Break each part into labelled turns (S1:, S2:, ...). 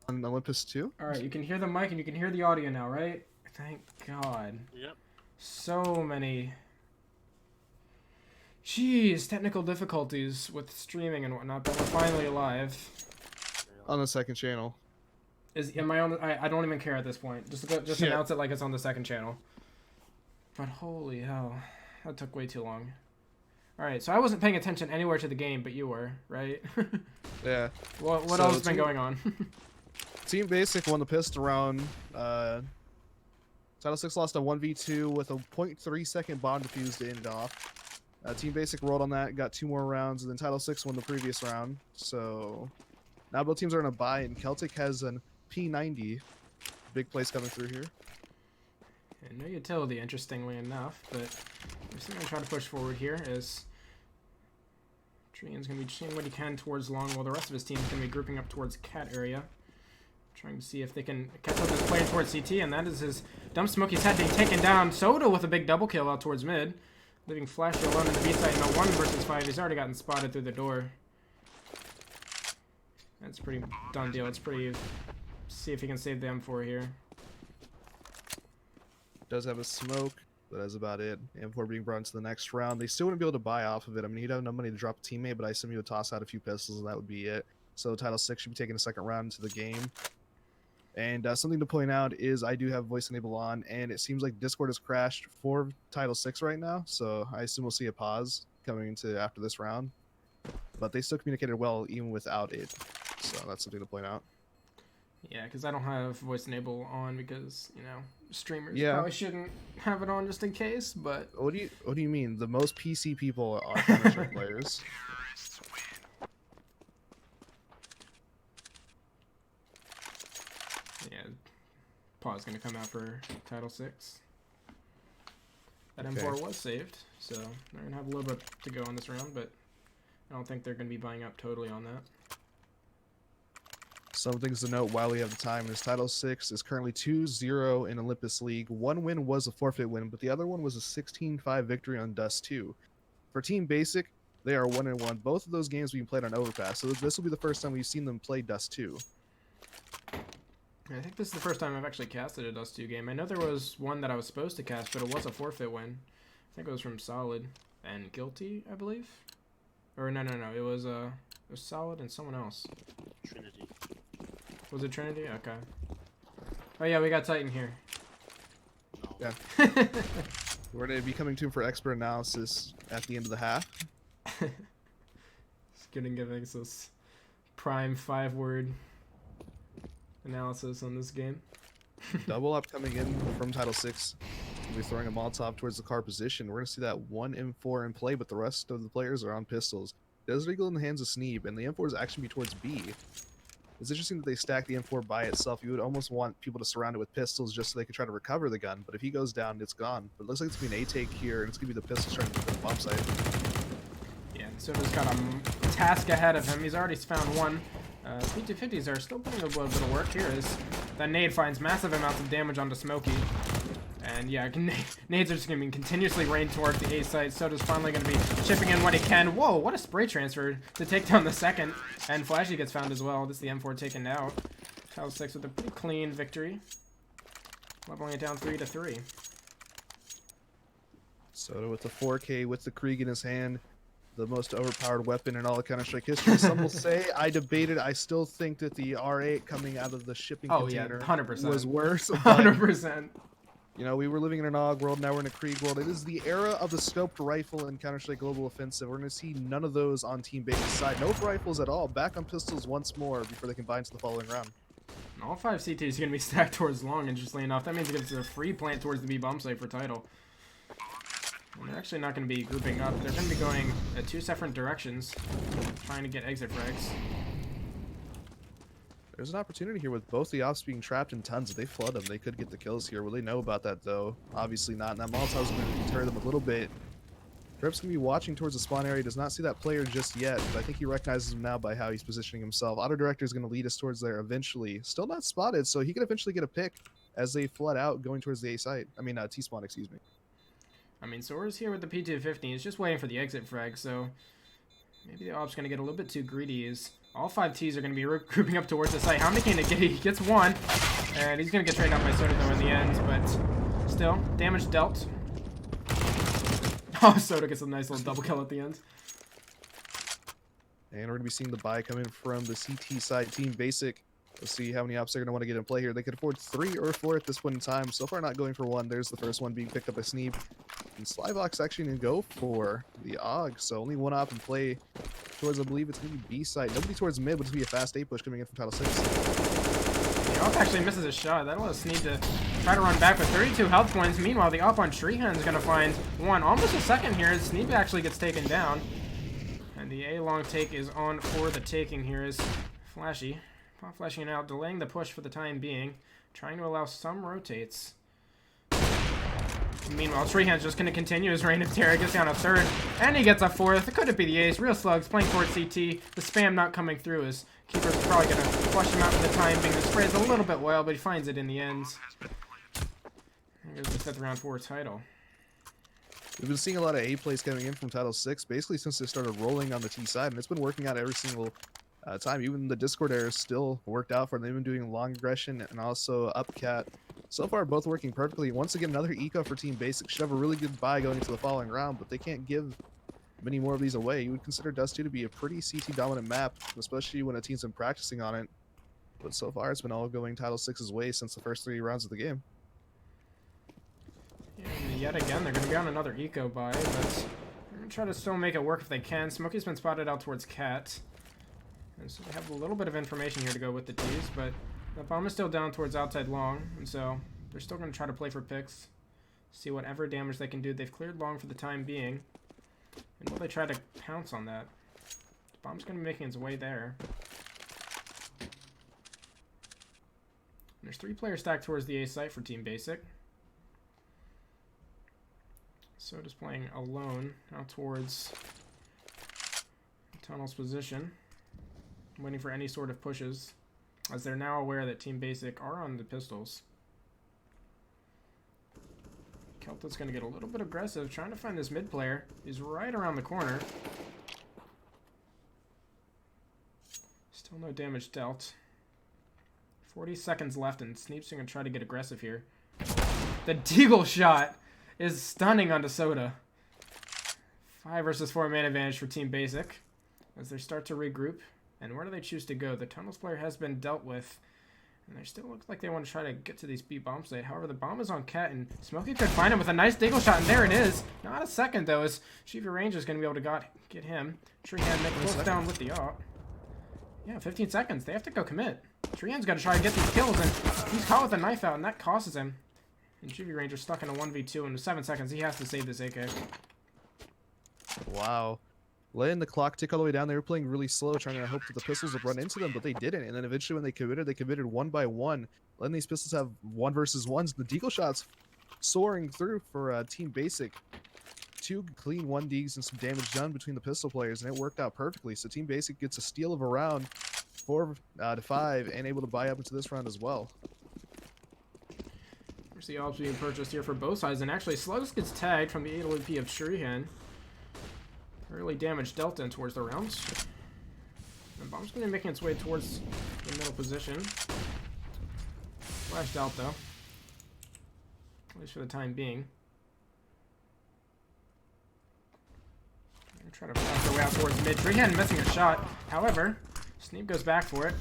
S1: On Olympus 2?
S2: Alright, you can hear the mic and you can hear the audio now, right? Thank God.
S3: Yep.
S2: So many... Jeez, technical difficulties with streaming and whatnot, but we're finally alive.
S1: On the second channel.
S2: Am I on? I don't even care at this point. Just
S1: Yeah.
S2: announce it like it's on the second channel. But holy hell, that took way too long. All right, so I wasn't paying attention anywhere to the game, but you were, right?
S1: Yeah.
S2: What
S1: So
S2: else has been going on?
S1: Team Basic won the pistol round. Title 6 lost a 1v2 with a 0.3 second bomb defuse to end it off. Team Basic rolled on that, got 2 more rounds, and then Title 6 won the previous round. So now both teams are in a bye, and Celtic has an P90. Big plays coming through here.
S2: And no utility, interestingly enough, but we're still going to try to push forward here as Trian's going to be doing what he can towards long, while the rest of his team is going to be grouping up towards cat area. Trying to see if they can catch up this player towards CT, and that is his Dumb Smokey's head being taken down. Soda with a big double kill out towards mid. Leaving Flashy alone in the B side in a 1 versus 5. He's already gotten spotted through the door. That's pretty done deal. It's pretty... See if he can save the M4 here.
S1: Does have a smoke, but that's about it. M4 being brought into the next round. They still wouldn't be able to buy off of it. I mean, he'd have enough money to drop a teammate, but I assume he would toss out a few pistols, and that would be it. So Title 6 should be taking a second round into the game. And something to point out is I do have voice enable on, and it seems like Discord has crashed for Title 6 right now, so I assume we'll see a pause coming into after this round. But they still communicated well even without it, so that's something to point out.
S2: Yeah, because I don't have voice enable on because, you know, streamers
S1: Yeah.
S2: probably shouldn't have it on just in case, but...
S1: What do you mean? The most PC people are Counter-Strike players.
S2: Yeah, pause going to come out for Title 6. That
S1: Okay.
S2: M4 was saved, so they're going to have a little bit to go on this round, but I don't think they're going to be buying up totally on that.
S1: Some things to note while we have the time is Title 6 is currently 2-0 in Olympus League. One win was a forfeit win, but the other one was a 16-5 victory on Dust 2. For Team Basic, they are 1-1. Both of those games being played on Overpass, so this will be the first time we've seen them play Dust 2.
S2: I think this is the first time I've actually casted a Dust 2 game. I know there was one that I was supposed to cast, but it was a forfeit win. I think it was from Solid and Guilty, I believe. Or no, it was Solid and someone else.
S3: Trinity.
S2: Was it Trinity? Okay. Oh yeah, we got Titan here.
S1: Yeah. We're going to be coming to him for expert analysis at the end of the half.
S2: Just giving us this prime 5-word analysis on this game.
S1: Double up coming in from Title 6. We'll be throwing a Molotov towards the car position. We're going to see that one M4 in play, but the rest of the players are on pistols. Desert Eagle in the hands of Sneeb, and the M4 is actually be towards B. It's interesting that they stack the M4 by itself. You would almost want people to surround it with pistols just so they can try to recover the gun, but if he goes down, it's gone. But it looks like it's going to be an A-take here, and it's going to be the pistols trying to get to the bomb site.
S2: Yeah, and Soda's got a task ahead of him. He's already found one. P250s are still putting a little bit of work here as that nade finds massive amounts of damage onto Smokey. And yeah, nades are just going to be continuously rained towards the A site. Soda's finally going to be chipping in when he can. Whoa, what a spray transfer to take down the second. And Flashy gets found as well. This is the M4 taken out. Title 6 with a pretty clean victory. Leveling it down 3-3.
S1: Soda with the 4K with the Krieg in his hand. The most overpowered weapon in all of Counter-Strike history. Some will say. I debated. I still think that the R8 coming out of the shipping container
S2: 100%.
S1: was worse.
S2: 100%.
S1: You know, we were living in an AUG world, now we're in a Krieg world. It is the era of the scoped rifle in Counter-Strike Global Offensive. We're going to see none of those on Team Base's side. No rifles at all. Back on pistols once more before they combine to the following round.
S2: All 5 CTs are going to be stacked towards long, interestingly enough. That means it gives a free plant towards the B bomb site for Tydal. And they're actually not going to be grouping up. They're going to be going 2 separate directions, trying to get exit frags.
S1: There's an opportunity here with both the ops being trapped in tons. If they flood them, they could get the kills here. Will they know about that, though? Obviously not. And that Molotov's going to deter them a little bit. Trip's going to be watching towards the spawn area. Does not see that player just yet, but I think he recognizes him now by how he's positioning himself. Auto Director is going to lead us towards there eventually. Still not spotted, so he could eventually get a pick as they flood out going towards the A site. I mean, T-spawn, excuse me.
S2: I mean, Sora's here with the P250. He's just waiting for the exit frag, so Maybe the Op's going to get a little bit too greedy. Is all 5 Ts are going to be grouping up towards the site. How many can he get? He gets 1. And he's going to get trained out by Soda though in the end. But still, damage dealt. Oh, Soda gets a nice little double kill at the end.
S1: And we're going to be seeing the buy come in from the CT side, Team Basic. Let's see how many ops they're going to want to get in play here. They could afford 3 or 4 at this point in time. So far, not going for 1. There's the first one being picked up by Sneeb. And Slybox actually going to go for the AUG. So only 1 op in play towards, I believe it's going to be B side. Nobody towards mid, but it's going to be a fast A push coming in from Tydal 6.
S2: The AUG actually misses a shot. That allows Sneeb to try to run back with 32 health points. Meanwhile, the AUG on Treehan is going to find 1. Almost a second here as Sneeb actually gets taken down. And the A long take is on for the taking here is Flashy. Pop flashing it out, delaying the push for the time being. Trying to allow some rotates. Meanwhile, Treehan's just going to continue his reign of terror. Gets down a 3rd, and he gets a 4th. Could it be the ace? Real Slugs playing towards CT. The spam not coming through as Keeper's probably going to flush him out for the time being. The spray is a little bit wild, but he finds it in the end. Here's the 5th round for Tydal.
S1: We've been seeing a lot of A plays coming in from Tydal 6, basically since they started rolling on the T side, and it's been working out every single time. Even the Discord error still worked out for them. They've been doing long aggression and also upcat. So far, both working perfectly. Once again, another eco for Team Basic. Should have a really good buy going into the following round, but they can't give many more of these away. You would consider Dust 2 to be a pretty CT dominant map, especially when a team's been practicing on it. But so far, it's been all going Tydal 6's way since the first 3 rounds of the game.
S2: Yeah, and yet again, they're going to be on another eco buy, but they're going to try to still make it work if they can. Smokey's been spotted out towards Cat. And so we have a little bit of information here to go with the T's, but the bomb is still down towards outside long, and so they're still going to try to play for picks, see whatever damage they can do. They've cleared long for the time being, and will they try to pounce on that? The bomb's going to be making its way there. And there's 3 players stacked towards the A site for Team Basic. Soda's playing alone out towards the tunnel's position, waiting for any sort of pushes, as they're now aware that Team Basic are on the pistols. Kelta's going to get a little bit aggressive, trying to find this mid player. He's right around the corner. Still no damage dealt. 40 seconds left, and Sneep's going to try to get aggressive here. The Deagle shot is stunning onto Soda. 5 versus 4 man advantage for Team Basic as they start to regroup. And where do they choose to go? The tunnels player has been dealt with, and they still look like they want to try to get to these B bomb site. However, the bomb is on Cat, and Smokey could find him with a nice Deagle shot, and there it is. Not a second though, as Chief Ranger is going to be able to get him. Treehan make close down with the AUG. Yeah, 15 seconds. They have to go commit. Treehan's going to try to get these kills, and he's caught with a knife out, and that costs him. And Juvie Ranger stuck in a 1v2 in 7 seconds. He has to save this AK.
S1: Wow. Letting the clock tick all the way down. They were playing really slow, trying to hope that the pistols would run into them, but they didn't. And then eventually when they committed 1 by 1. Letting these pistols have 1 versus 1s. The Deagle shots soaring through for Team Basic. 2 clean 1Ds and some damage done between the pistol players, and it worked out perfectly. So Team Basic gets a steal of a round, 4 to 5, and able to buy up into this round as well.
S2: There's the AWPs being purchased here for both sides, and actually Slugs gets tagged from the AWP of Shurihan. Early damage dealt in towards the rounds. And bomb's going to be making its way towards the middle position. Flashed out though, at least for the time being. Try to flash their way out towards mid. Treehan missing a shot. However, Sneep goes back for it.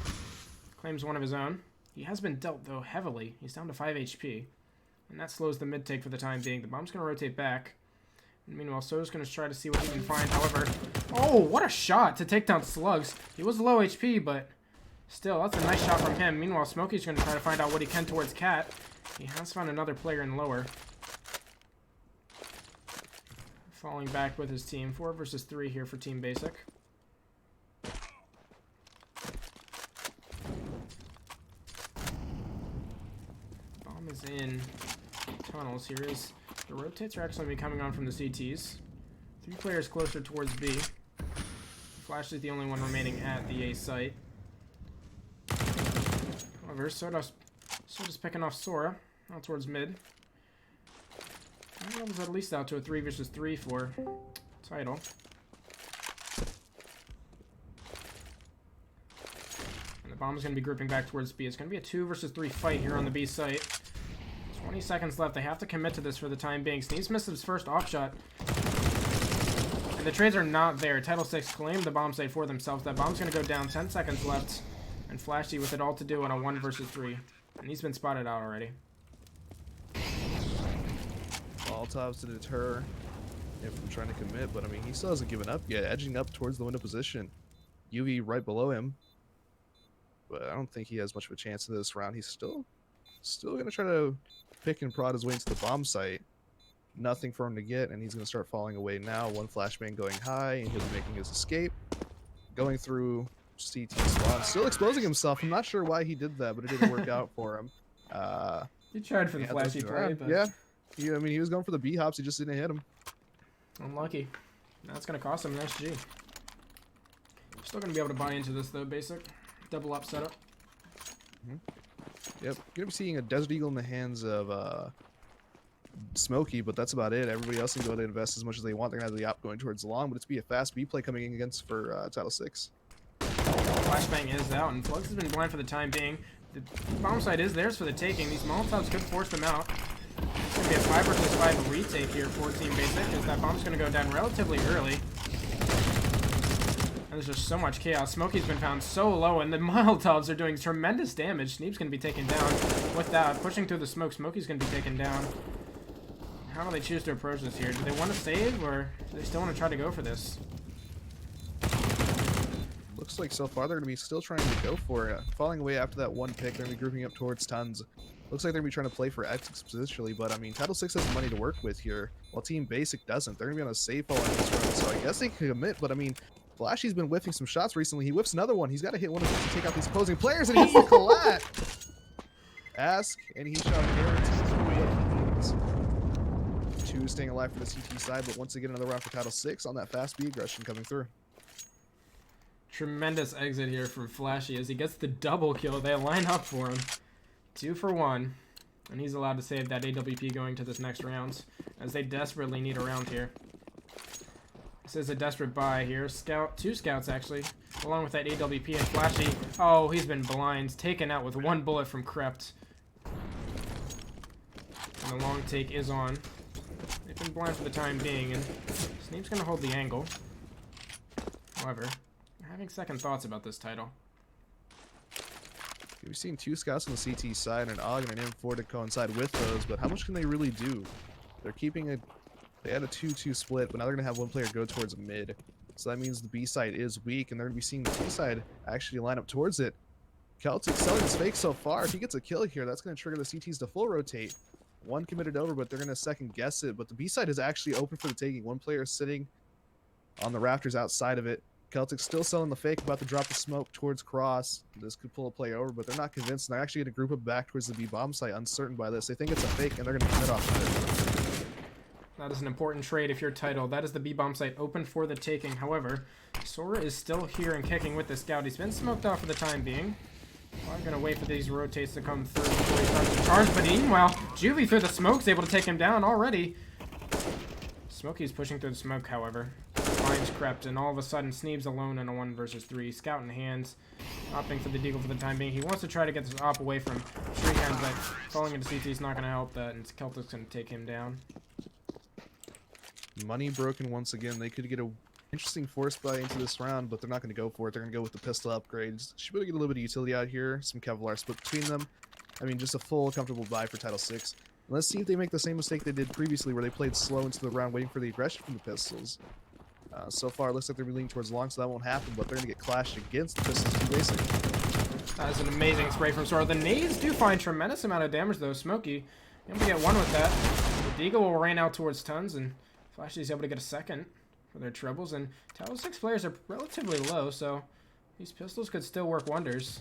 S2: Claims one of his own. He has been dealt, though, heavily. He's down to 5 HP. And that slows the mid take for the time being. The bomb's going to rotate back. And meanwhile, Soda's going to try to see what he can find. However, oh, what a shot to take down Slugs. He was low HP, but still, that's a nice shot from him. Meanwhile, Smokey's going to try to find out what he can towards Cat. He has found another player in lower. Falling back with his team. 4 versus 3 here for Team Basic. Bomb is in tunnels. Here is the rotates are actually coming on from the CTs. 3 players closer towards B. Flash is the only one remaining at the A site. However, Soda's picking off Sora out towards mid. That was at least out to a 3 versus 3 for Tydal. Bomb's going to be grouping back towards B. It's going to be a 2 versus 3 fight here on the B site. 20 seconds left. They have to commit to this for the time being. Sneeze missed his first off shot. And the trades are not there. Tydal 6 claimed the bomb site for themselves. That bomb's going to go down. 10 seconds left. And Flashy with it all to do on a 1 versus 3. And he's been spotted out already.
S1: Molotovs to deter him from trying to commit, but I mean, he still hasn't given up yet, edging up towards the window position. UV right below him, but I don't think he has much of a chance in this round. He's still going to try to pick and prod his way into the bomb site. Nothing for him to get, and he's going to start falling away now. One flashbang going high, and he'll be making his escape. Going through CT spawn, still exposing himself. I'm not sure why he did that, but it didn't work out for him.
S2: He tried for the flashy play, but...
S1: Yeah. I mean, he was going for the B-hops. He just didn't hit him.
S2: Unlucky. That's going to cost him an SG. Still going to be able to buy into this, though, basic. Double up setup.
S1: Yep. Going to be seeing a Desert Eagle in the hands of Smokey, but that's about it. Everybody else can go to invest as much as they want. They're going to have the op going towards the long, but it's be a fast B play coming in against for Tydal 6.
S2: Flashbang is out, and Plugs has been blind for the time being. The bomb site is theirs for the taking. These Molotovs could force them out. It's going to be a 5 versus 5 retake here for Team Basic, as that bomb's going to go down relatively early. And there's just so much chaos. Smokey's been found so low, and the Molotovs are doing tremendous damage. Sneeb's going to be taken down with that. Pushing through the smoke, Smokey's going to be taken down. How do they choose to approach this here? Do they want to save, or do they still want to try to go for this?
S1: Looks like so far they're going to be still trying to go for it. Falling away after that one pick, they're going to be grouping up towards Tons. Looks like they're going to be trying to play for X positionally, but I mean, Tydal 6 has money to work with here, while Team Basic doesn't. They're going to be on a safe fall in this round, so I guess they can commit, but I mean, Flashy's been whiffing some shots recently. He whiffs another one. He's got to hit one of these to take out these opposing players, and he hits the collat! Ask, and he shall guarantee what he needs. 2 staying alive for the CT side, but once again, another round for Tydal 6 on that fast B aggression coming through.
S2: Tremendous exit here from Flashy as he gets the double kill. They line up for him. 2 for 1. And he's allowed to save that AWP going to this next round, as they desperately need a round here. This is a desperate buy here. 2 scouts actually, along with that AWP, and Flashy. Oh, he's been blind. Taken out with 1 bullet from Krept. And the long take is on. They've been blind for the time being, and Sneeb's going to hold the angle. However, I'm having second thoughts about this title.
S1: We've seen 2 scouts on the CT side, and an AUG and an M4 to coincide with those, but how much can they really do? They're keeping a... They had a 2-2 split, but now they're going to have one player go towards mid. So that means the B side is weak, and they're going to be seeing the C side actually line up towards it. Celtic selling his fake so far. If he gets a kill here, that's going to trigger the CTs to full rotate. 1 committed over, but they're going to second guess it. But the B side is actually open for the taking. 1 player is sitting on the rafters outside of it. Celtic's still selling the fake, about to drop the smoke towards cross. This could pull a play over, but they're not convinced. And they're actually going to group it back towards the B bomb site, uncertain by this. They think it's a fake, and they're going to commit off of it.
S2: That is an important trade if you're Tydal. That is the B bomb site open for the taking. However, Sora is still here and kicking with the scout. He's been smoked off for the time being. I'm going to wait for these rotates to come through before he starts to charge. But meanwhile, Juvie through the smoke's able to take him down already. Smokey's pushing through the smoke, however. Finds Krept, and all of a sudden, Sneeb's alone in a 1 versus 3. Scout in hands, opting for the deagle for the time being. He wants to try to get this op away from Treehand, but falling into CT is not going to help that, and Celtic's going to take him down.
S1: Money broken once again. They could get a interesting force buy into this round, but they're not going to go for it. They're going to go with the pistol upgrades. Should be able to get a little bit of utility out here. Some Kevlar split between them. I mean, just a full, comfortable buy for Tydal 6. And let's see if they make the same mistake they did previously, where they played slow into the round, waiting for the aggression from the pistols. So far, it looks like they're leaning towards long, so that won't happen, but they're going to get clashed against the pistols too basic.
S2: That is an amazing spray from Sora. The nades do find tremendous amount of damage, though. Smokey able to get 1 with that. The deagle will rain out towards Tons, and Flashy's able to get a 2nd for their troubles. And Tydal 6 players are relatively low, so these pistols could still work wonders.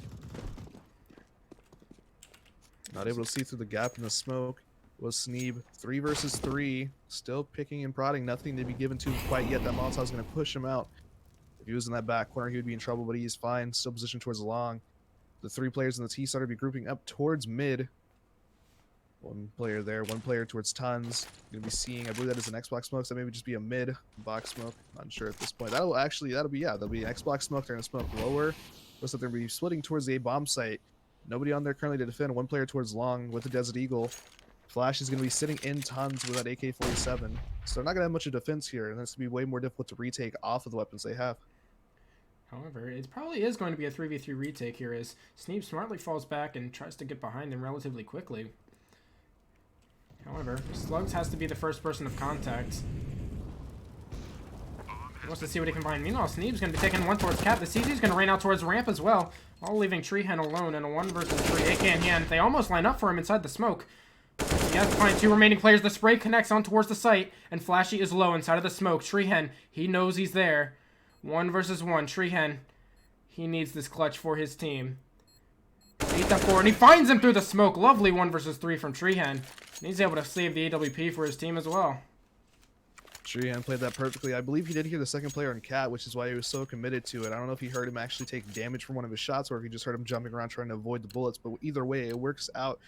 S1: Not able to see through the gap in the smoke was Sneeb. 3 versus 3. Still picking and prodding. Nothing to be given to him quite yet. That Molotov's going to push him out. If he was in that back corner, he would be in trouble, but he's fine. Still positioned towards the long. The 3 players in the T side will be grouping up towards mid. One player there, one player towards tons. Gonna be seeing, I believe that is an Xbox smoke, so maybe just be a mid box smoke. Not sure at this point. That'll be, yeah, that'll be an Xbox smoke. They're gonna smoke lower. Looks like they're gonna be splitting towards the A bomb site. Nobody on there currently to defend. One player towards long with the Desert Eagle. Flash is gonna be sitting in tons with that AK-47. So they're not gonna have much of defense here, and that's gonna be way more difficult to retake off of the weapons they have.
S2: However, it probably is going to be a 3v3 retake here as Sneeb smartly falls back and tries to get behind them relatively quickly. However, Slugs has to be the first person of contact. He wants to see what he can find. Meanwhile, Sneeb's going to be taking one towards Cap. The CZ's going to rain out towards ramp as well, all leaving Treehen alone in a 1 versus 3 AK in hand. They almost line up for him inside the smoke. He has to find 2 remaining players. The spray connects on towards the site, and Flashy is low inside of the smoke. Treehen, he knows he's there. 1 versus 1. Treehen, he needs this clutch for his team. 8-4, and he finds him through the smoke. Lovely 1 versus 3 from Treehen. And he's able to save the AWP for his team as well.
S1: Treehen played that perfectly. I believe he did hear the second player on Cat, which is why he was so committed to it. I don't know if he heard him actually take damage from one of his shots or if he just heard him jumping around trying to avoid the bullets, but either way, it works out.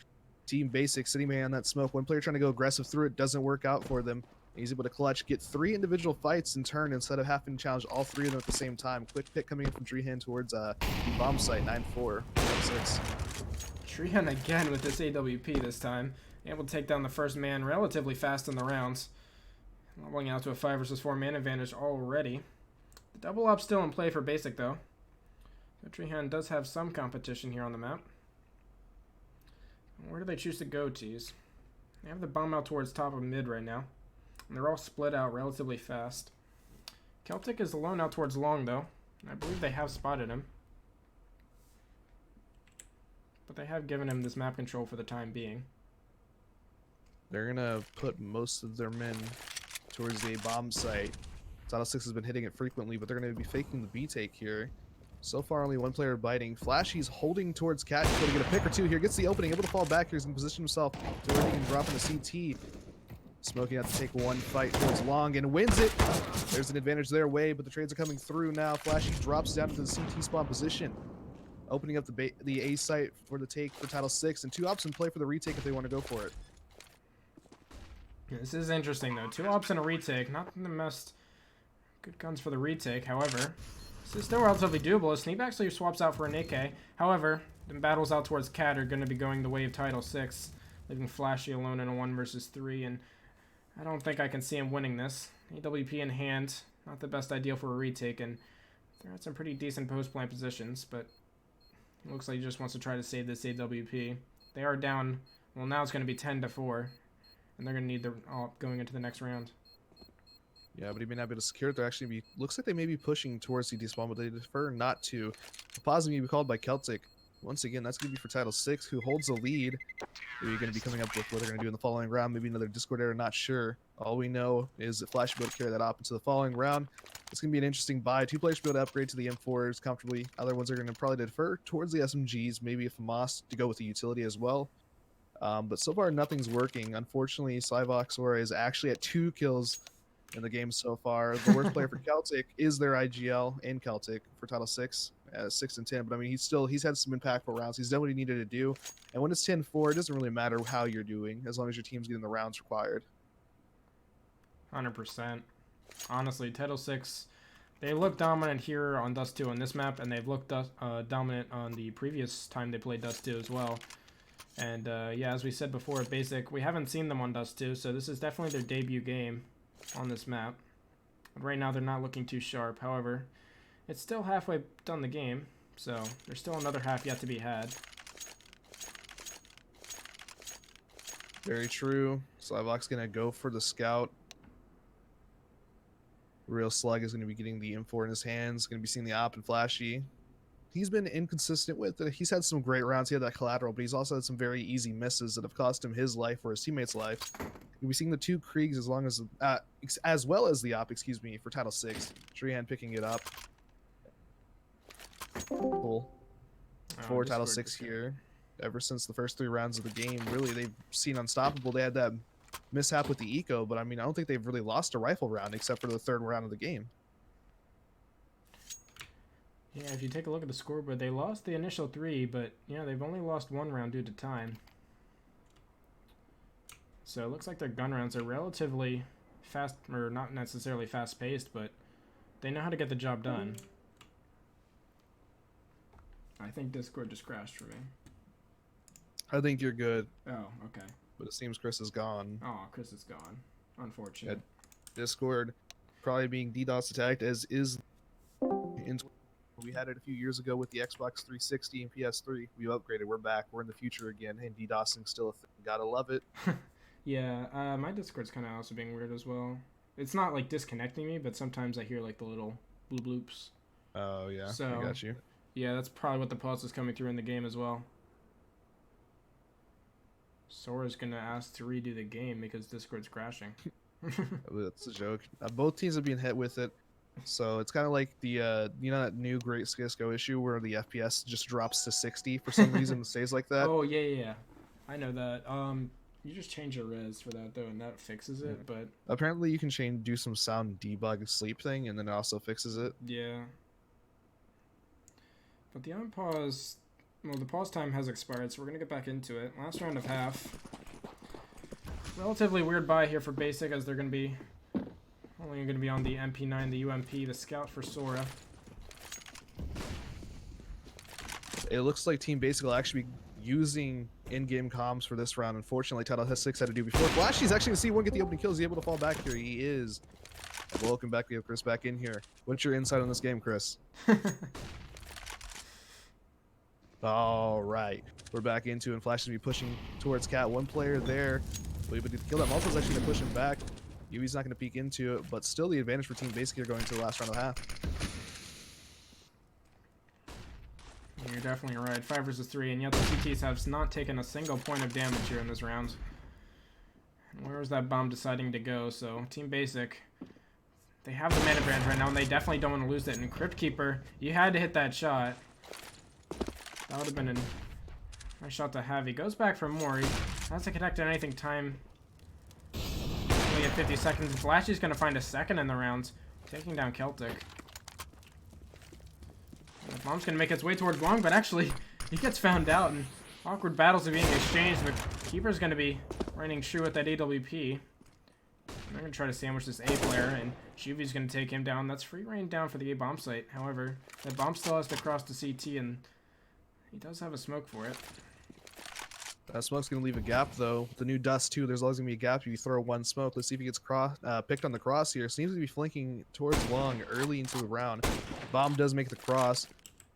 S1: Team basic, sitting man on that smoke. One player trying to go aggressive through it, doesn't work out for them. He's able to clutch, get 3 individual fights in turn instead of having to challenge all 3 of them at the same time. Quick pick coming in from Treehen towards the bomb site, 9-4, 6.
S2: Treehen again with this AWP this time. Able to take down the first man relatively fast in the rounds. Leveling out to a 5 versus 4 man advantage already. The double up still in play for basic though. So Treehen does have some competition here on the map. Where do they choose to go, Tease? They have the bomb out towards top of mid right now. And they're all split out relatively fast. Celtic is alone out towards long though. I believe they have spotted him. But they have given him this map control for the time being.
S1: They're gonna put most of their men towards the bomb site. Tydal 6 has been hitting it frequently, but they're gonna be faking the B take here. So far, only one player biting. Flashy's holding towards Cat. He's going to get a pick or 2 here. Gets the opening, able to fall back here. He's going to position himself to where he can drop in the CT. Smoking out to take 1 fight towards long and wins it. There's an advantage their way, but the trades are coming through now. Flashy drops down to the CT spawn position. Opening up the A site for the take for Tydal 6. And 2 ops in play for the retake if they want to go for it.
S2: Yeah, this is interesting though. 2 ops and a retake. Not the most good guns for the retake, however. This is still relatively doable. Sneeb actually swaps out for an AK. However, the battles out towards Cat are going to be going the way of Tydal 6, leaving Flashy alone in a 1 versus 3, and I don't think I can see him winning this. AWP in hand, not the best idea for a retake, and they're at some pretty decent post-plant positions, but it looks like he just wants to try to save this AWP. They are down, well now it's going to be 10-4, and they're going to need the AWP going into the next round.
S1: Yeah, but he may not be able to secure it. They're actually looks like they may be pushing towards the despawn, but they prefer not to. The pause may be called by Celtic. Once again, that's going to be for Tydal 6, who holds the lead. We're going to be coming up with what they're going to do in the following round. Maybe another Discord error, not sure. All we know is that Flash will be able to carry that op into the following round. It's going to be an interesting buy. 2 players will be able to upgrade to the M4s comfortably. Other ones are going to probably defer towards the SMGs, maybe if Moss to go with the utility as well. But so far, nothing's working. Unfortunately, Slyvox Aura is actually at 2 kills in the game so far. The worst player for Celtic is their IGL in Celtic for Tydal 6, 6 and 10. But I mean, he's had some impactful rounds. He's done what he needed to do. And when it's 10-4, it doesn't really matter how you're doing as long as your team's getting the rounds required.
S2: 100%. Honestly, Tydal 6, they look dominant here on Dust 2 on this map, and they've looked dominant on the previous time they played Dust 2 as well. And yeah, as we said before at Basic, we haven't seen them on Dust 2, so this is definitely their debut game on this map. But right now they're not looking too sharp. However, it's still halfway done the game, so there's still another half yet to be had.
S1: Very true. Slyvox gonna go for the scout. Real Slug is gonna be getting the M4 in his hands. Gonna be seeing the op and Flashy. He's been inconsistent with it. He's had some great rounds. He had that collateral, but he's also had some very easy misses that have cost him his life or his teammates' life. We'll be seeing the 2 Kriegs as well as the op, excuse me, for Tydal 6. Treehen picking it up. Cool. For Tydal 6 here. Ever since the first 3 rounds of the game, really, they've seen unstoppable. They had that mishap with the eco, but I mean, I don't think they've really lost a rifle round except for the 3rd round of the game.
S2: Yeah, if you take a look at the scoreboard, they lost the initial 3, but yeah, they've only lost 1 round due to time. So it looks like their gun rounds are relatively fast, or not necessarily fast paced, but they know how to get the job done. I think Discord just crashed for me.
S1: I think you're good,
S2: Oh, okay.
S1: but it seems Chris is gone.
S2: Oh, Chris is gone. Unfortunate.
S1: Discord probably being DDoS attacked, as is in. We had it a few years ago with the Xbox 360 and PS3. We upgraded. We're back. We're in the future again, and DDoSing still a thing. Gotta love it.
S2: Yeah, my Discord's kind of also being weird as well. It's not like disconnecting me, but sometimes I hear like the little bloops.
S1: Oh yeah,
S2: So,
S1: I got you.
S2: Yeah, that's probably what the pulse is coming through in the game as well. Sora's gonna ask to redo the game because Discord's crashing.
S1: That's a joke. Both teams have been hit with it, so it's kind of like the you know, that new Great Cisco issue where the FPS just drops to 60 for some reason and stays like that.
S2: Oh yeah. I know that. You just change your res for that though, and that fixes it.
S1: Yeah.
S2: But
S1: Apparently, you can do some sound debug sleep thing, and then it also fixes it.
S2: yeah. But the unpause, well, the pause time has expired, so we're gonna get back into it. Last round of half. Relatively weird buy here for basic, as they're gonna be only gonna be on the MP9, the UMP, the Scout for Sora.
S1: It looks like Team Basic will actually be using in-game comms for this round. Unfortunately, Tydal has 6 had to do before. Flashy's actually going to see one get the opening kills. Is he able to fall back here? He is. Welcome back. We have Chris back in here. What's your insight on this game, Chris? All right. We're back into it, and Flash is going to be pushing towards Cat. One player there. But to kill that, Malta's actually going to push him back. Yuvi's not going to peek into it, but still the advantage for Team Basic here going to the last round of half.
S2: You're definitely right. 5 versus 3, and yet the CTs have not taken a single point of damage here in this round. And where was that bomb deciding to go? So Team Basic, they have the mana advantage right now, and they definitely don't want to lose it. And Crypt Keeper, you had to hit that shot. That would have been a nice shot to have. He goes back for more. He has to connect on anything time. Only at 50 seconds. And Flashy's going to find a second in the round, taking down Celtic. The bomb's gonna make its way towards Long, but actually, he gets found out, and awkward battles are being exchanged. The Keeper's gonna be running true with that AWP. They're gonna try to sandwich this A player, and Juvi's gonna take him down. That's free reign down for the A bomb site. However, that bomb still has to cross to CT, and he does have a smoke for it.
S1: That smoke's going to leave a gap, though. With the new dust, too, there's always going to be a gap if you throw one smoke. Let's see if he gets picked on the cross here. Seems to be flanking towards Long early into the round. Bomb does make the cross.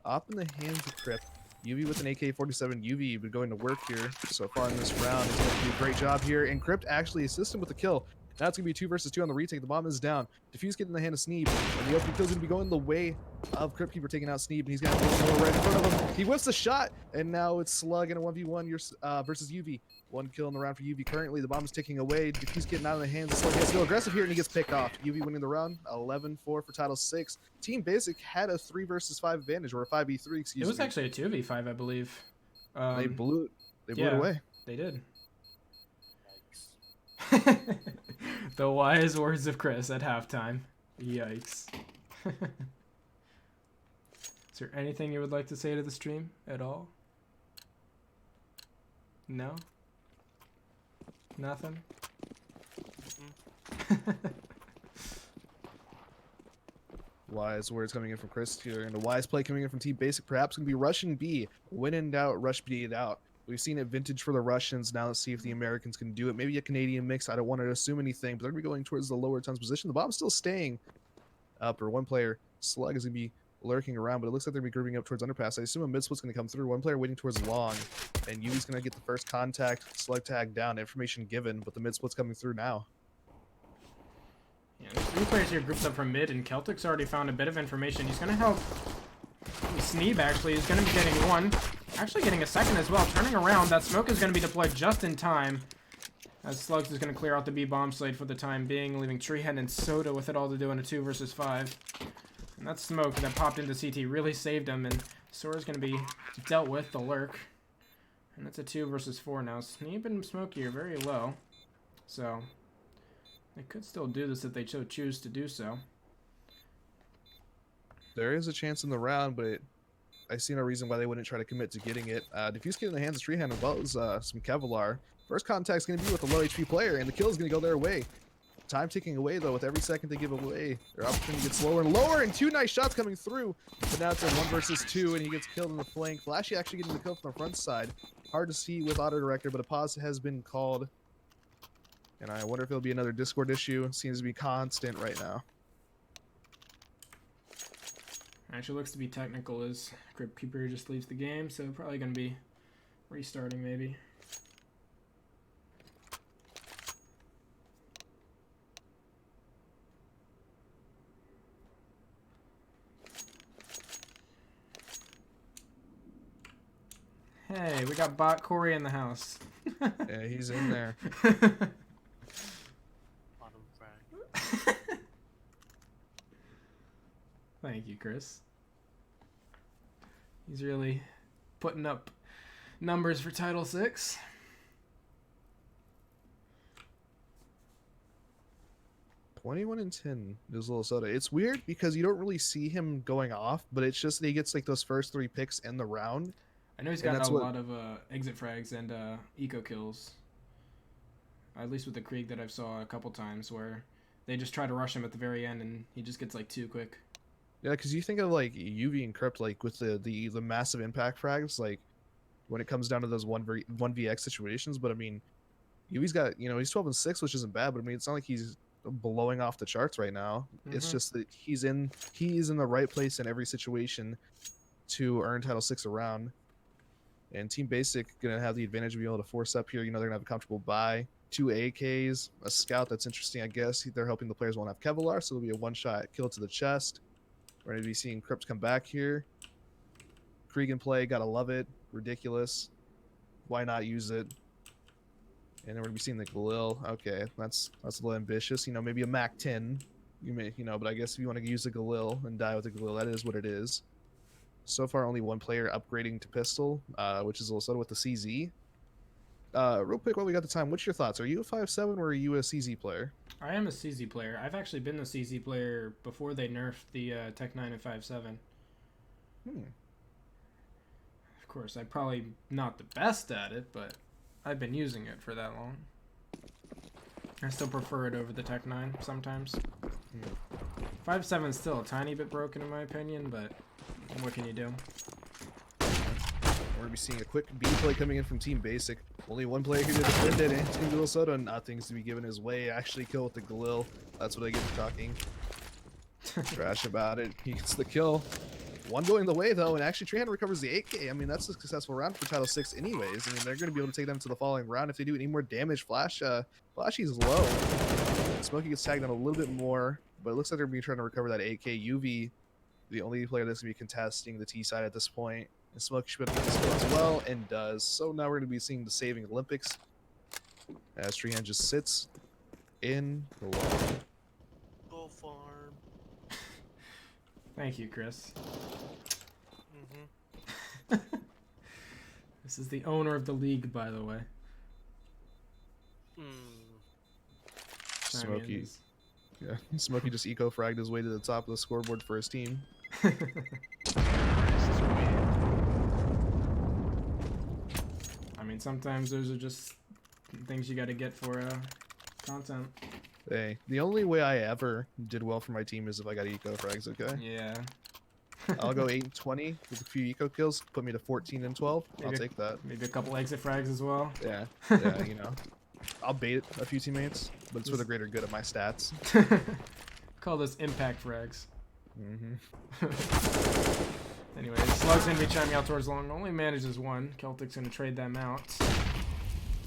S1: Up in the hands of Crypt. UV with an AK-47. UV been going to work here so far in this round. He's going to do a great job here. And Crypt actually assists him with the kill. Now it's going to be 2 versus 2 on the retake. The bomb is down. Defuse getting in the hand of Sneeb. And the open kill is going to be going the way of Crypt Keeper taking out Sneeb. And he's going to have more right in front of him. He whips the shot. And now it's Slug in a 1v1 versus UV. 1 kill in the round for UV currently. The bomb is ticking away. Defuse getting out of the hands of Slug. He has to go aggressive here and he gets picked off. UV winning the round. 11-4 for Tydal 6. Team Basic had a 3 versus 5 advantage. Or a 5v3, excuse me.
S2: It was actually a 2v5, I believe.
S1: They blew it away.
S2: They did. The wise words of Chris at halftime. Yikes. Is there anything you would like to say to the stream at all? No? Nothing?
S1: Wise words coming in from Chris here, and a wise play coming in from Team Basic. Perhaps going to be Russian B. When in doubt, rush B it out. We've seen it vintage for the Russians. Now let's see if the Americans can do it. Maybe a Canadian mix. I don't want to assume anything, but they're going to be going towards the lower tons position. The bomb's still staying up, or one player, Slug, is going to be lurking around, but it looks like they're going to be grouping up towards underpass. I assume a mid-split's going to come through. One player waiting towards long, and Yui's going to get the first contact. Slug tag down. Information given, but the mid-split's coming through now.
S2: Yeah, there's 3 players here grouped up from mid, and Celtic's already found a bit of information. He's going to help Sneeb, actually. He's going to be getting one. Actually getting a second as well. Turning around, that smoke is going to be deployed just in time. As Slugs is going to clear out the B bomb site for the time being, leaving Treehead and Soda with it all to do in a 2 versus 5. And that smoke that popped into CT really saved him, and Sora's going to be dealt with the lurk. And it's a 2 versus 4 now. Sneeb and Smokey are very low, so they could still do this if they so choose to do so.
S1: There is a chance in the round, but I see no reason why they wouldn't try to commit to getting it. Diffuse get in the hands of Treehead as well as some Kevlar. First contact is going to be with a low HP player, and the kill is going to go their way. Time ticking away, though. With every second they give away, their opportunity gets lower and lower, and 2 nice shots coming through. But now it's a 1 versus 2, and he gets killed in the flank. Flashy actually getting the kill from the front side. Hard to see with auto director, but a pause has been called. And I wonder if it'll be another Discord issue. It seems to be constant right now.
S2: Actually looks to be technical as Crypt Keeper just leaves the game, so probably going to be restarting maybe. Hey, we got bot Corey in the house.
S1: Yeah, he's in there.
S2: Thank you, Chris. He's really putting up numbers for Title 6.
S1: (21-10) is Little Soda. It's weird because you don't really see him going off, but it's just that he gets like those first 3 picks in the round.
S2: I know he's gotten a lot of exit frags and eco kills. At least with the Krieg that I've saw a couple times where they just try to rush him at the very end and he just gets like 2 quick.
S1: Yeah, because you think of like UV and Crypt, like with the massive impact frags, like when it comes down to those 1vx situations. But I mean, UV's got, you know, he's 12-6, which isn't bad. But I mean, it's not like he's blowing off the charts right now. It's just that he's in the right place in every situation to earn Title 6 around. And Team Basic gonna have the advantage of being able to force up here. You know, they're gonna have a comfortable buy. 2 AKs, a scout. That's interesting, I guess. They're hoping the players won't have Kevlar, so it'll be a 1-shot kill to the chest. We're going to be seeing Crypt come back here. Krieg in play, gotta love it. Ridiculous. Why not use it? And then we're going to be seeing the Galil. Okay, that's a little ambitious. You know, maybe a Mac 10. You may, you know, but I guess if you want to use a Galil and die with a Galil, that is what it is. So far, only 1 player upgrading to pistol, which is also with the CZ. Real quick, while we got the time, what's your thoughts? Are you a 5.7 or are you a CZ player?
S2: I am a CZ player. I've actually been a CZ player before they nerfed the Tech 9 and 5.7. Of course, I'm probably not the best at it, but I've been using it for that long. I still prefer it over the Tech 9 sometimes. 5.7 is still a tiny bit broken in my opinion, but what can you do?
S1: We're going to be seeing a quick B play coming in from Team Basic. Only 1 player here to defend it, and it's going to be Soda. Nothing's to be given his way. Actually kill with the Galil. That's what I get for talking trash about it. He gets the kill. 1 going the way, though, and actually Treehand recovers the 8K. I mean, that's a successful round for Title 6 anyways. I mean, they're going to be able to take them to the following round if they do any more damage. Flashy's low. Smokey gets tagged on a little bit more, but it looks like they're going to be trying to recover that 8K. UV, the only player that's going to be contesting the T side at this point. And Smokey should be able to get this kill as well, and does. So now we're going to be seeing the saving Olympics as Treehand just sits in the wall.
S3: Go farm.
S2: Thank you, Chris. This is the owner of the league, by the way.
S1: Smokey. Yeah, Smokey just eco-fragged his way to the top of the scoreboard for his team.
S2: I mean, sometimes those are just things you got to get for content.
S1: Hey, the only way I ever did well for my team is if I got eco-frags, okay?
S2: Yeah.
S1: I'll go 8-20 with a few eco kills, put me to 14-12. I'll take that.
S2: Maybe a couple exit frags as well.
S1: Yeah, you know. I'll bait a few teammates, but it's for the greater good of my stats.
S2: Call this impact frags. Anyway, Slug's gonna be chiming out towards long. Only manages 1. Celtic's gonna trade them out.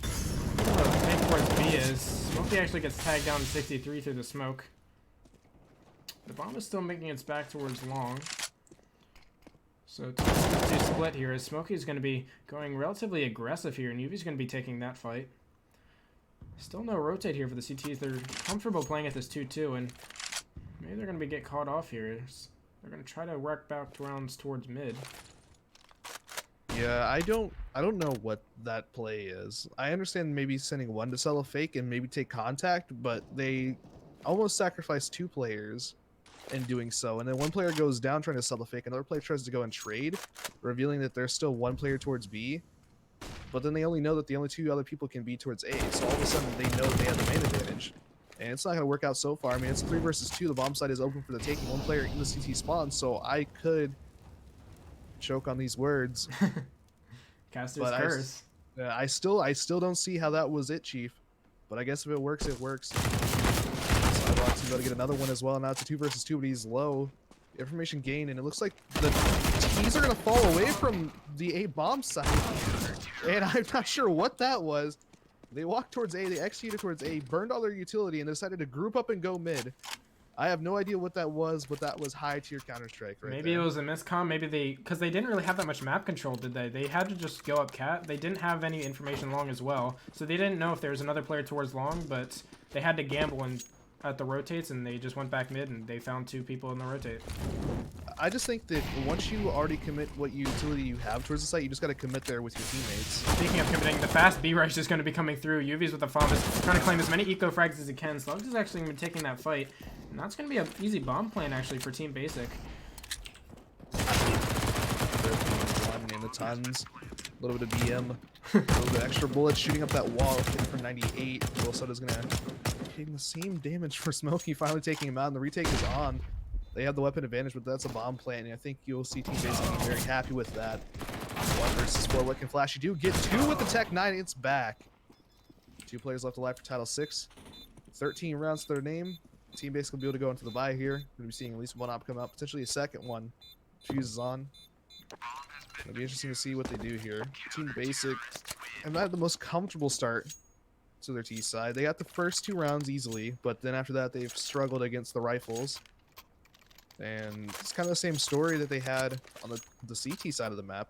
S2: Take towards B is. Smokey actually gets tagged down to 63 through the smoke. The bomb is still making its back towards long. So 2 split here as Smokey's going to be going relatively aggressive here, and UV's going to be taking that fight. Still no rotate here for the CTs. They're comfortable playing at this 2-2, and maybe they're going to get caught off here. They're going to try to work back rounds towards mid.
S1: Yeah, I don't know what that play is. I understand maybe sending 1 to sell a fake and maybe take contact, but they almost sacrifice 2 players in doing so, and then 1 player goes down trying to sell the fake, another player tries to go and trade, revealing that there's still 1 player towards B. But then they only know that the only 2 other people can be towards A, so all of a sudden they know they have the main advantage. And it's not going to work out so far. I mean, it's 3 versus 2. The bomb site is open for the taking. 1 player in the CT spawn, so I could choke on these words.
S2: Caster's
S1: But
S2: curse.
S1: I still don't see how that was it, Chief. But I guess if it works, it works. Sidebox is going to get another one as well. Now it's a 2 versus 2, but he's low. Information gain, and it looks like the T's are going to fall away from the A bomb site. And I'm not sure what that was. They walked towards A, they executed towards A, burned all their utility, and they decided to group up and go mid. I have no idea what that was, but that was high tier Counter-Strike right
S2: Maybe
S1: there.
S2: it was a miscom. Maybe because they didn't really have that much map control, did they? They had to just go up cat. They didn't have any information long as well, so they didn't know if there was another player towards long, but they had to gamble and at the rotates, and they just went back mid, and they found 2 people in the rotate.
S1: I just think that once you already commit what utility you have towards the site, you just got to commit there with your teammates.
S2: Speaking of committing, the fast B rush is going to be coming through. UV's with the Fomus, trying to claim as many eco frags as he can. Slugs is actually going to be taking that fight, and that's going to be an easy bomb plan actually for Team Basic.
S1: One in the tons, a little bit of BM, a little bit of extra bullets shooting up that wall, hitting for 98. Wilsoda's going to taking the same damage for Smokey, finally taking him out, and the retake is on. They have the weapon advantage, but that's a bomb plant, and I think you'll see Team Basic be very happy with that. 1 versus 4, what can Flash? You do get 2 with the Tech 9, it's back. 2 players left alive for Title 6. 13 rounds to their name. Team Basic will be able to go into the bye here. Going to be seeing at least 1 op come out, potentially a second one. Fuse is on. It'll be interesting to see what they do here. Team Basic have not had the most comfortable start to their T side. They got the first 2 rounds easily, but then after that they've struggled against the rifles. And it's kind of the same story that they had on the CT side of the map.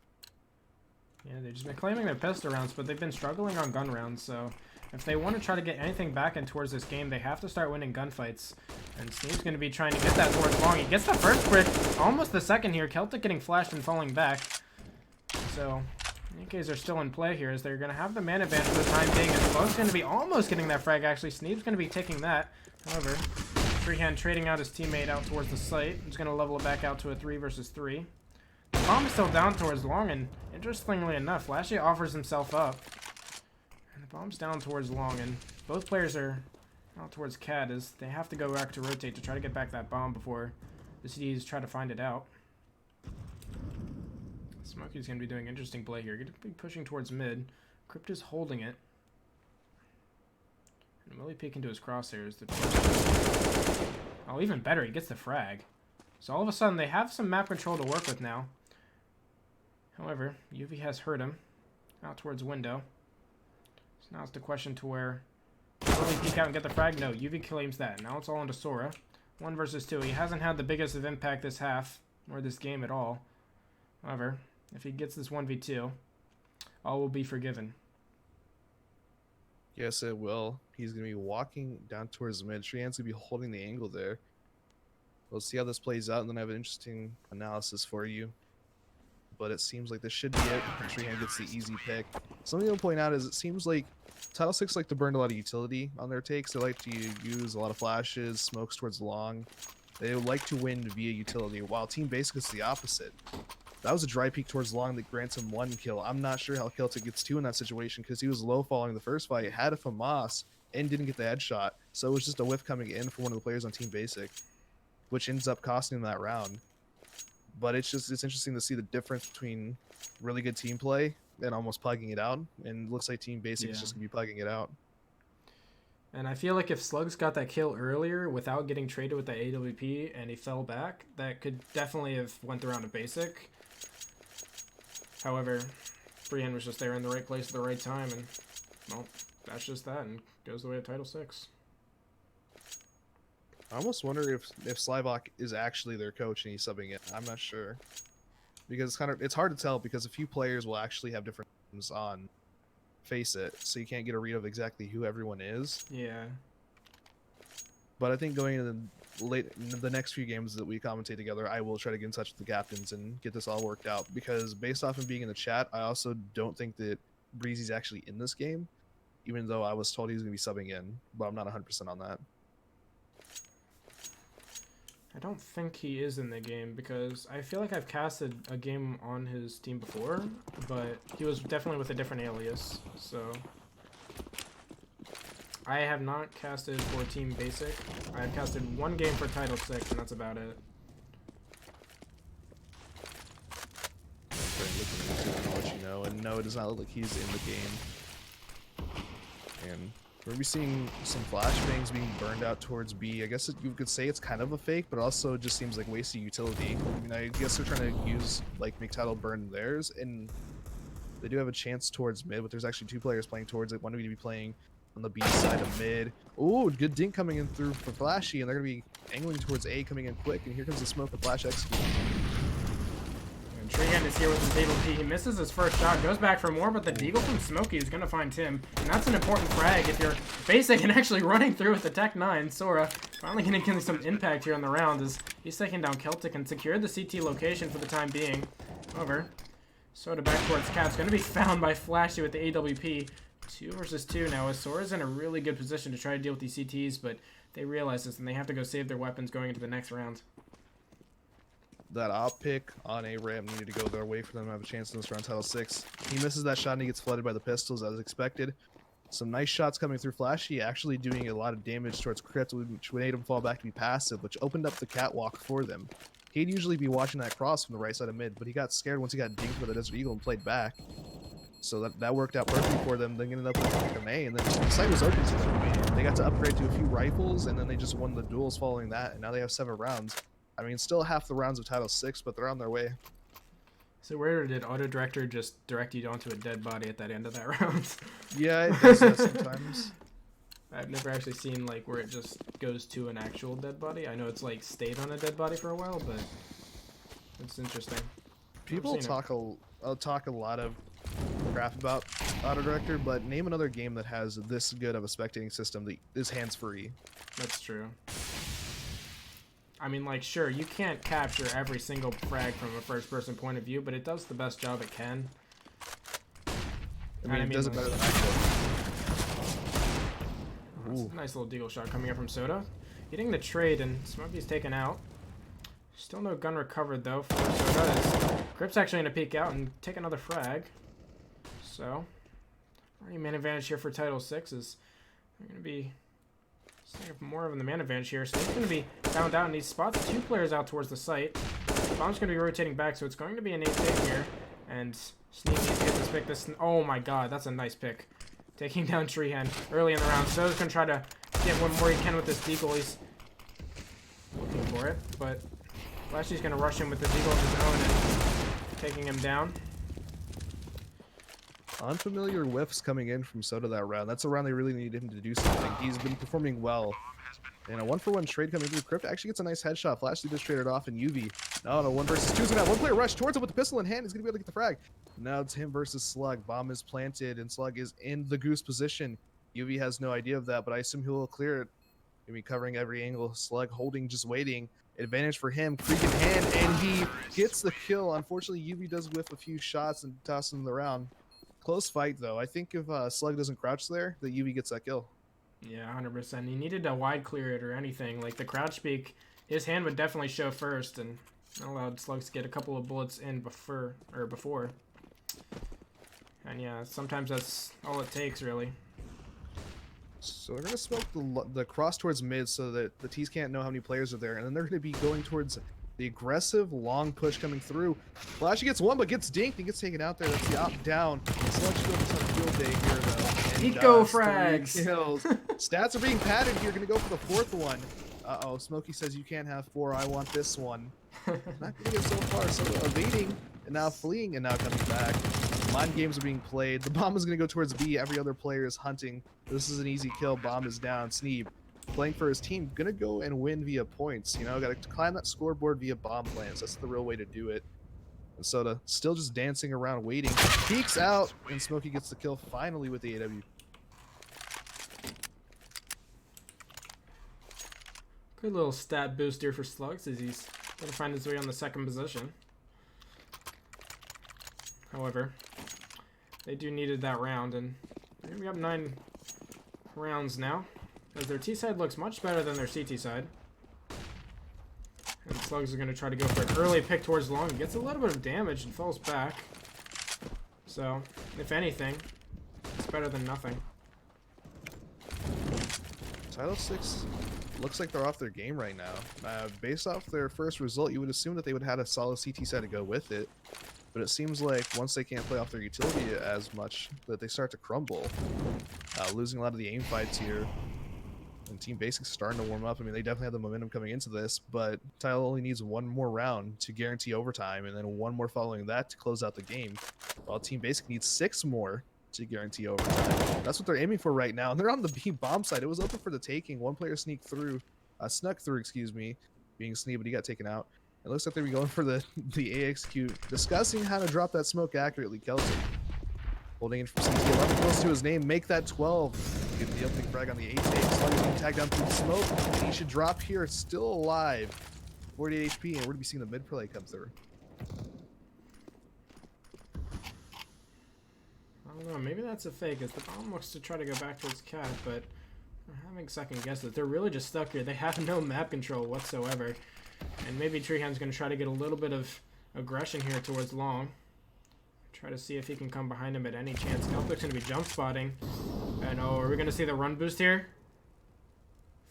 S2: Yeah, they've just been claiming their pistol rounds, but they've been struggling on gun rounds, so if they want to try to get anything back in towards this game, they have to start winning gunfights. And Sneev's going to be trying to get that towards long. He gets the first brick, almost the second here. Celtic getting flashed and falling back. So, AKs are still in play here as they're going to have the man advantage for the time being. And Slug's going to be almost getting that frag, actually. Sneev's going to be taking that. However, Freehand trading out his teammate out towards the site. He's going to level it back out to a 3 versus 3. The bomb is still down towards long, and interestingly enough, Flashy offers himself up. And the bomb's down towards long, and both players are out towards Cat as they have to go back to rotate to try to get back that bomb before the CDs try to find it out. Smokey's going to be doing interesting play here. Going to be pushing towards mid. Crypt is holding it. And Willie peek into his crosshairs. Oh, even better, he gets the frag. So all of a sudden, they have some map control to work with now. However, UV has hurt him. Out towards window. So now it's the question to where... Will he peek out and get the frag? No, UV claims that. Now it's all into Sora. 1 versus 2. He hasn't had the biggest of impact this half, or this game at all. However, if he gets this 1v2, all will be forgiven.
S1: Yes, it will. He's going to be walking down towards mid. Treehand's going to be holding the angle there. We'll see how this plays out, and then I have an interesting analysis for you. But it seems like this should be it. Treehand gets the easy pick. Something to point out is it seems like Title 6 like to burn a lot of utility on their takes. They like to use a lot of flashes, smokes towards long. They like to win via utility, while Team Basic is the opposite. That was a dry peek towards long that grants him 1 kill. I'm not sure how Celtic gets 2 in that situation because he was low following the first fight, had a FAMAS, and didn't get the headshot. So it was just a whiff coming in for one of the players on Team Basic, which ends up costing him that round. But it's interesting to see the difference between really good team play and almost plugging it out. And it looks like Team Basic is just going to be plugging it out.
S2: And I feel like if Slugs got that kill earlier without getting traded with the AWP and he fell back, that could definitely have went around a Basic. However, Freehand was just there in the right place at the right time, and, well, that's just that, and goes the way of Title 6.
S1: I almost wonder if Slyvok is actually their coach and he's subbing it. I'm not sure. Because it's hard to tell because a few players will actually have different names on Face It, so you can't get a read of exactly who everyone is.
S2: Yeah.
S1: But I think going into the next few games that we commentate together, I will try to get in touch with the captains and get this all worked out. Because based off him being in the chat, I also don't think that Breezy's actually in this game, even though I was told he was going to be subbing in, but I'm not 100% on that.
S2: I don't think he is in the game because I feel like I've casted a game on his team before, but he was definitely with a different alias, so... I have not casted for Team Basic. I have casted one game for Title 6, and that's about it.
S1: I'll let you know. And no, it does not look like he's in the game. And we're gonna be seeing some flashbangs being burned out towards B. I guess you could say it's kind of a fake, but also it just seems like wasted utility. I mean, I guess they're trying to use, like, make Tydal burn theirs, and they do have a chance towards mid, but there's actually 2 players playing towards it. One going to be playing on the B side of mid. Oh, good dink coming in through for Flashy, and they're going to be angling towards A, coming in quick, and here comes the smoke with Flash executing.
S2: And Treehan is here with his Deagle P. He misses his first shot, goes back for more, but the Deagle from Smokey is going to find Tim. And that's an important frag if you're basic and actually running through with the Tech 9. Sora finally going to get some impact here on the round as he's taking down Celtic and secured the CT location for the time being. However, Soda back towards Cat's going to be found by Flashy with the AWP. 2 versus 2 now, as Sora's in a really good position to try to deal with these CTs, but they realize this and they have to go save their weapons going into the next round.
S1: That op pick on a ramp needed to go their way for them to have a chance in this round. Title 6. He misses that shot and he gets flooded by the pistols as expected. Some nice shots coming through Flashy, actually doing a lot of damage towards Crypt, which made him fall back to be passive, which opened up the catwalk for them. He'd usually be watching that cross from the right side of mid, but he got scared once he got dinked by the Desert Eagle and played back. So that worked out perfectly for them. They ended up with an A, and then the site was open to them. They got to upgrade to a few rifles, and then they just won the duels following that, and now they have 7 rounds. I mean, still half the rounds of Title 6, but they're on their way.
S2: So where did Auto Director just direct you onto a dead body at that end of that round?
S1: Yeah, it does that sometimes.
S2: I've never actually seen, like, where it just goes to an actual dead body. I know it's, like, stayed on a dead body for a while, but it's interesting.
S1: People talk a lot of crap about Auto Director, but name another game that has this good of a spectating system that is hands-free.
S2: That's true. I mean, like, sure, you can't capture every single frag from a first-person point of view, but it does the best job it can.
S1: I mean, it does it better than I could.
S2: That's a nice little deagle shot coming up from Soda. Getting the trade, and Smokey's taken out. Still no gun recovered, though, for Soda, as Grip's actually going to peek out and take another frag. So, already man advantage here for Title 6 is they're going to be more of the man advantage here. So he's going to be found out, and he spots 2 players out towards the site. Bomb's going to be rotating back, so it's going to be an 8 pick here. And Sneak needs to get this pick. Oh my god, that's a nice pick. Taking down Treehan early in the round. So's going to try to get one more he can with this deagle. He's looking for it, but Flashy's going to rush him with the deagle of his own and taking him down.
S1: Unfamiliar whiffs coming in from Soda that round. That's a round they really need him to do something. He's been performing well. And a 1-for-1 trade coming through. Crypt actually gets a nice headshot. Flashy just traded off in UV. No, 1 versus 2's gonna have 1 player rush towards him with the pistol in hand. He's gonna be able to get the frag. Now it's him versus Slug. Bomb is planted and Slug is in the goose position. UV has no idea of that, but I assume he will clear it. Gonna be covering every angle. Slug holding, just waiting. Advantage for him. Creek in hand, and he gets the kill. Unfortunately, UV does whiff a few shots and toss him in the round. Close fight, though. I think if Slug doesn't crouch there, the UV gets that kill.
S2: Yeah, 100%. He needed to wide clear it or anything. Like, the crouch peek, his hand would definitely show first, and that allowed Slugs to get a couple of bullets in before. And yeah, sometimes that's all it takes, really.
S1: So they're going to smoke the cross towards mid so that the T's can't know how many players are there, and then they're going to be going towards the aggressive long push coming through. Flashy gets 1, but gets dinked and gets taken out there. That's the op down. Slug's going to have a field day here, though.
S2: Eco frags!
S1: Kills. Stats are being padded here. Going to go for the 4th one. Uh-oh. Smokey says you can't have 4. I want this one. Not going to get so far. So evading and now fleeing and now coming back. Mind games are being played. The bomb is going to go towards B. Every other player is hunting. This is an easy kill. Bomb is down. Sneeb playing for his team. Gonna go and win via points. You know, gotta climb that scoreboard via bomb plants. That's the real way to do it. And Soda still just dancing around waiting. Peeks out and Smokey gets the kill finally with the AW.
S2: Good little stat booster for Slugs as he's gonna find his way on the 2nd position. However, they do needed that round, and we have 9 rounds now, as their T side looks much better than their CT side. Slugs is going to try to go for an early pick towards long. He gets a little bit of damage and falls back. So, if anything, it's better than nothing.
S1: Tydal 6 looks like they're off their game right now. Based off their first result, you would assume that they would have had a solid CT set to go with it. But it seems like once they can't play off their utility as much, that they start to crumble. Losing a lot of the aim fights here. And Team Basic's starting to warm up. I mean, they definitely have the momentum coming into this, but Tydal only needs one more round to guarantee overtime, and then one more following that to close out the game. While Team Basic needs 6 more to guarantee overtime. That's what they're aiming for right now. And they're on the B bomb side. It was open for the taking. One player snuck through, excuse me, being sneed, but he got taken out. It looks like they were going for the AXQ, discussing how to drop that smoke accurately. Kelton holding in from CT, 11 close to his name, make that 12. Get the opening frag on the 8 take. Slug's being tagged down through the smoke, and he should drop here, still alive. 48 HP, and we're going to be seeing the mid play come through.
S2: I don't know, maybe that's a fake, as the bomb looks to try to go back towards Cat, but I'm having second guesses. They're really just stuck here. They have no map control whatsoever. And maybe Treehand's going to try to get a little bit of aggression here towards long. Try to see if he can come behind him at any chance. Celtic's going to be jump spotting. And oh, are we going to see the run boost here?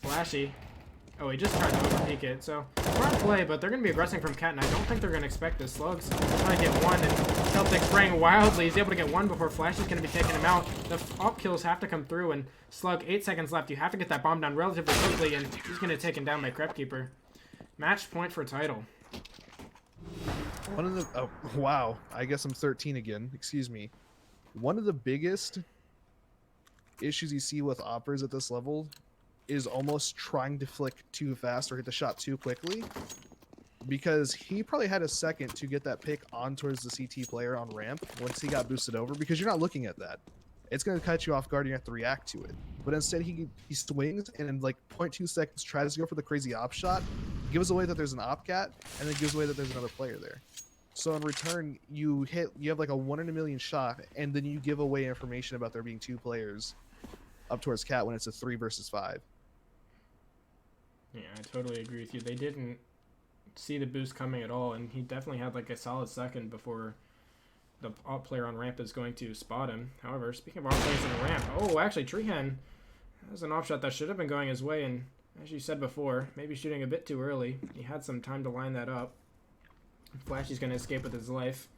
S2: Flashy. Oh, he just tried to overpeak it. So, front play, but they're going to be aggressing from Cat, and I don't think they're going to expect this. Slugs trying to get one, and Celtic spraying wildly. He's able to get one before Flashy's going to be taking him out. The op kills have to come through, and Slug, 8 seconds left. You have to get that bomb down relatively quickly, and he's going to take him down by Crepkeeper. Match point for Tydal.
S1: One of the oh wow, I guess I'm 13 again. Excuse me. One of the biggest issues you see with operas at this level is almost trying to flick too fast or hit the shot too quickly, because he probably had a second to get that pick on towards the CT player on ramp once he got boosted over, because you're not looking at that. It's going to cut you off guard and you have to react to it. But instead he swings and in like 0.2 seconds tries to go for the crazy op shot, gives away that there's an op cat, and then gives away that there's another player there. So in return, you have like a 1 in a million shot, and then you give away information about there being 2 players up towards cat when it's a 3 versus 5.
S2: Yeah, I totally agree with you. They didn't see the boost coming at all, and he definitely had like a solid second before the op player on ramp is going to spot him. However, speaking of op players on ramp, oh, actually, Treehan has an op shot that should have been going his way, and as you said before, maybe shooting a bit too early. He had some time to line that up. Flashy's going to escape with his life.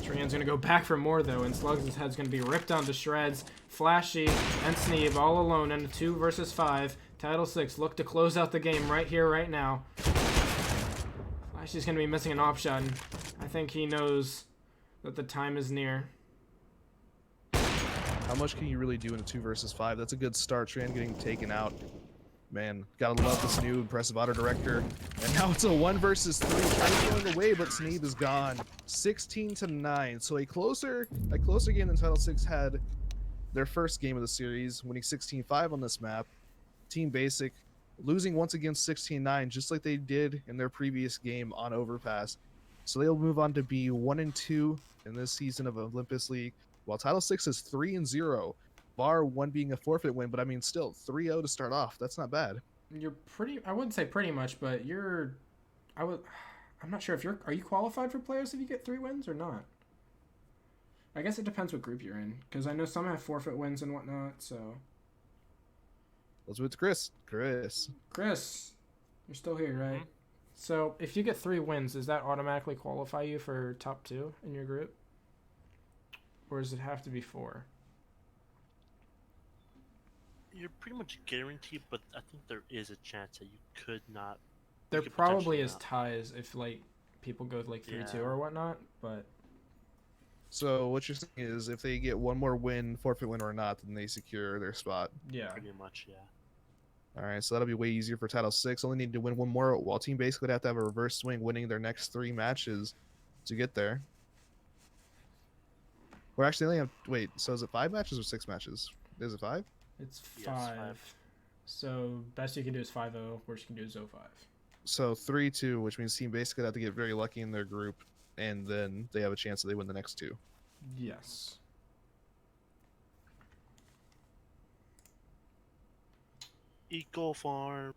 S2: Treehan's going to go back for more, though, and Slugs' head's going to be ripped down to shreds. Flashy and Sneeb all alone in a 2 versus 5. Tydal 6 look to close out the game right here, right now. Flashy's going to be missing an op shot, and I think he knows that the time is near.
S1: How much can you really do in a 2 versus 5? That's a good start. Tran getting taken out. Man, gotta love this new impressive auto director. And now it's a 1 versus 3. Trying going away, but Sneeb is gone. 16-9. So a closer game than Tydal 6 had their first game of the series, winning 16-5 on this map. Team Basic losing once again 16-9, just like they did in their previous game on Overpass. So they'll move on to be 1-2 in this season of Olympus League, while Tydal 6 is 3-0. Bar 1 being a forfeit win, but I mean, still 3-0 to start off. That's not bad.
S2: You're pretty, I wouldn't say pretty much, but I'm not sure if are you qualified for playoffs if you get 3 wins or not? I guess it depends what group you're in, because I know some have forfeit wins and whatnot, so.
S1: Let's move to Chris.
S2: Chris, you're still here, right? Mm-hmm. So if you get 3 wins, does that automatically qualify you for top 2 in your group? Or does it have to be 4?
S3: You're pretty much guaranteed, but I think there is a chance that you could not.
S2: There probably is ties if like people go like 3-2 or whatnot, but.
S1: So what you're saying is if they get 1 more win, forfeit win or not, then they secure their spot.
S2: Yeah.
S3: Pretty much, yeah.
S1: All right, so that'll be way easier for Tydal 6. Only need to win 1 more, while Team Basic would have to have a reverse swing, winning their next 3 matches to get there. Or actually, they only have. Wait, so is it 5 matches or 6 matches? Is it 5?
S2: It's 5.
S3: Yes, 5.
S2: So best you can do is 5-0. Worst you can do is 0-5.
S1: So 3-2, which means Team Basic would have to get very lucky in their group, and then they have a chance that they win the next 2.
S2: Yes.
S3: Eco farm.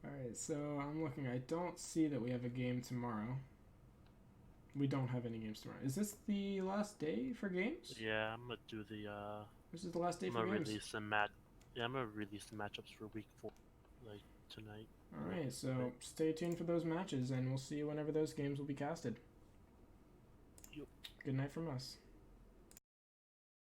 S2: Alright, so I'm looking. I don't see that we have a game tomorrow. We don't have any games tomorrow. Is this the last day for games?
S3: Yeah, I'm gonna do the
S2: This is the last day
S3: I'm
S2: for
S3: gonna
S2: games.
S3: release the match. Yeah, I'm gonna release the matchups for week 4, like tonight.
S2: Alright, so stay tuned for those matches, and we'll see you whenever those games will be casted.
S3: Yup.
S2: Good night from us.